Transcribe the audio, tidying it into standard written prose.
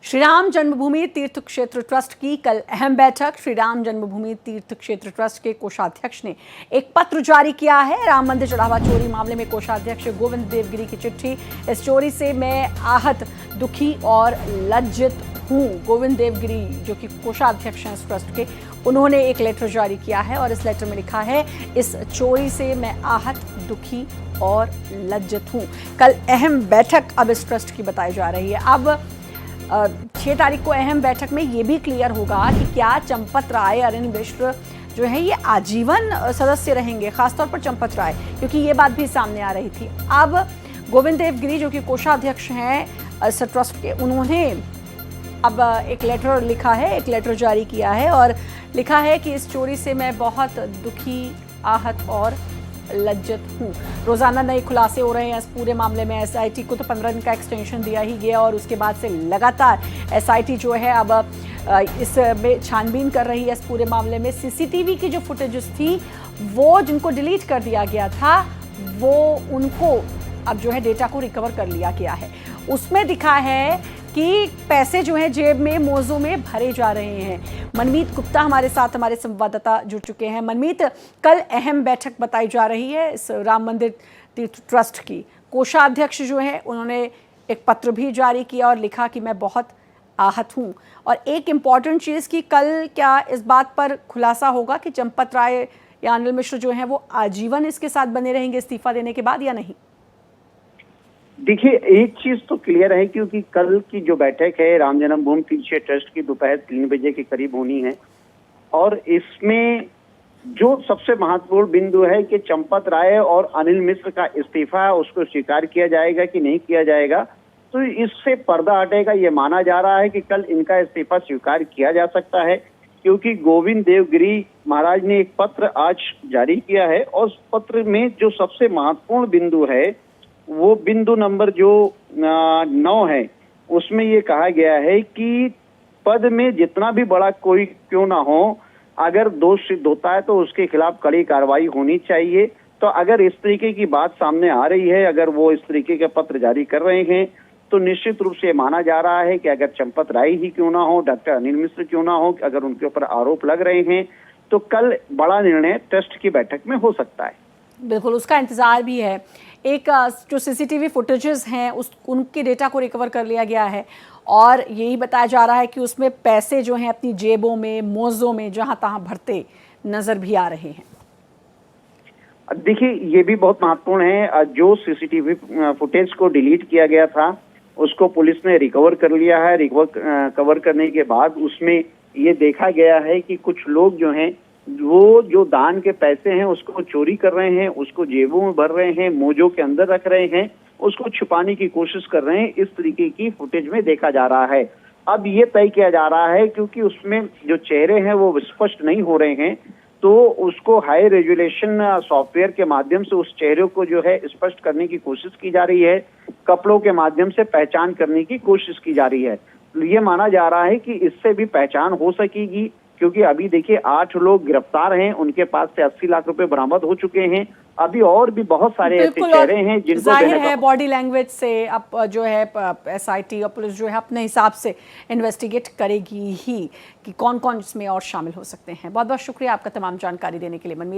श्री राम जन्मभूमि तीर्थ क्षेत्र ट्रस्ट की कल अहम बैठक। श्री राम जन्मभूमि तीर्थ क्षेत्र ट्रस्ट के कोषाध्यक्ष ने एक पत्र जारी किया है। राम मंदिर चढ़ावा चोरी मामले में कोषाध्यक्ष गोविंद देवगिरी की चिट्ठी। इस चोरी से मैं आहत, दुखी और लज्जित हूँ। गोविंद देवगिरी जो कि कोषाध्यक्ष हैं इस ट्रस्ट के, उन्होंने एक लेटर जारी किया है और इस लेटर में लिखा है, इस चोरी से मैं आहत, दुखी और लज्जित हूँ। कल अहम बैठक अब इस ट्रस्ट की बताई जा रही है। अब 6 तारीख को अहम बैठक में ये भी क्लियर होगा कि क्या चंपत राय, अनिल मिश्र जो है ये आजीवन सदस्य रहेंगे, खासतौर पर चंपत राय, क्योंकि ये बात भी सामने आ रही थी। अब गोविंद देवगिरी जो कि कोषाध्यक्ष हैं इस ट्रस्ट के, उन्होंने अब एक लेटर लिखा है, एक लेटर जारी किया है और लिखा है कि इस चोरी से मैं बहुत दुखी, आहत और लज्जित हूँ। रोजाना नए खुलासे हो रहे हैं इस पूरे मामले में। एसआईटी को तो 15 दिन का एक्सटेंशन दिया ही गया और उसके बाद से लगातार एसआईटी जो है अब इसमें छानबीन कर रही है इस पूरे मामले में। सीसीटीवी की जो फुटेजेस थी वो जिनको डिलीट कर दिया गया था, वो उनको अब जो है डेटा को रिकवर कर लिया गया है। उसमें दिखा है कि पैसे जो हैं जेब में, मोज़ों में भरे जा रहे हैं। मनमीत गुप्ता हमारे साथ, हमारे संवाददाता जुड़ चुके हैं। मनमीत, कल अहम बैठक बताई जा रही है इस राम मंदिर तीर्थ ट्रस्ट की। कोषाध्यक्ष जो है उन्होंने एक पत्र भी जारी किया और लिखा कि मैं बहुत आहत हूँ। और एक इम्पॉर्टेंट चीज़ कि कल क्या इस बात पर खुलासा होगा कि चंपत राय या अनिल मिश्र जो हैं वो आजीवन इसके साथ बने रहेंगे इस्तीफा देने के बाद या नहीं? देखिए, एक चीज तो क्लियर है क्योंकि कल की जो बैठक है राम जन्मभूमि तीर्थ ट्रस्ट की दोपहर 3 बजे के करीब होनी है और इसमें जो सबसे महत्वपूर्ण बिंदु है कि चंपत राय और अनिल मिश्र का इस्तीफा उसको स्वीकार किया जाएगा कि नहीं किया जाएगा। तो इससे पर्दा हटेगा। ये माना जा रहा है कि कल इनका इस्तीफा स्वीकार किया जा सकता है क्योंकि गोविंद देवगिरी महाराज ने एक पत्र आज जारी किया है और उस पत्र में जो सबसे महत्वपूर्ण बिंदु है वो बिंदु नंबर जो 9 है, उसमें ये कहा गया है कि पद में जितना भी बड़ा कोई क्यों ना हो, अगर दोष सिद्ध होता है तो उसके खिलाफ कड़ी कार्रवाई होनी चाहिए। तो अगर इस तरीके की बात सामने आ रही है, अगर वो इस तरीके के पत्र जारी कर रहे हैं, तो निश्चित रूप से माना जा रहा है कि अगर चंपत राय ही क्यों ना हो, डॉक्टर अनिल मिश्र क्यों ना हो, अगर उनके ऊपर आरोप लग रहे हैं तो कल बड़ा निर्णय ट्रस्ट की बैठक में हो सकता है। बिल्कुल, उसका इंतजार भी है। एक जो सीसीटीवी फुटेजेस हैं उनके डेटा को रिकवर कर लिया गया है और यही बताया जा रहा है कि उसमें पैसे जो हैं अपनी जेबों में, मोज़ों में जहां तहां भरते नजर भी आ रहे हैं। देखिए, ये भी बहुत महत्वपूर्ण है। जो सीसीटीवी फुटेज को डिलीट किया गया था उसको पुलिस ने रिकवर कर लिया है। कवर करने के बाद उसमें ये देखा गया है कि कुछ लोग जो हैं वो जो दान के पैसे हैं उसको चोरी कर रहे हैं, उसको जेबों में भर रहे हैं, मोजों के अंदर रख रहे हैं, उसको छुपाने की कोशिश कर रहे हैं। इस तरीके की फुटेज में देखा जा रहा है। अब ये तय किया जा रहा है क्योंकि उसमें जो चेहरे हैं वो स्पष्ट नहीं हो रहे हैं, तो उसको हाई रेजोल्यूशन सॉफ्टवेयर के माध्यम से उस चेहरे को जो है स्पष्ट करने की कोशिश की जा रही है। कपड़ों के माध्यम से पहचान करने की कोशिश की जा रही है। ये माना जा रहा है कि इससे भी पहचान हो सकेगी क्योंकि अभी देखिए 8 लोग गिरफ्तार हैं, उनके पास से 80 लाख रुपए बरामद हो चुके हैं। अभी और भी बहुत सारे ऐसे चेहरे हैं जिनको जाहिर है बॉडी लैंग्वेज से अब जो है एसआईटी और पुलिस जो है अपने हिसाब से इन्वेस्टिगेट करेगी ही कि कौन कौन इसमें और शामिल हो सकते हैं। बहुत बहुत शुक्रिया आपका तमाम जानकारी देने के लिए मनमीत।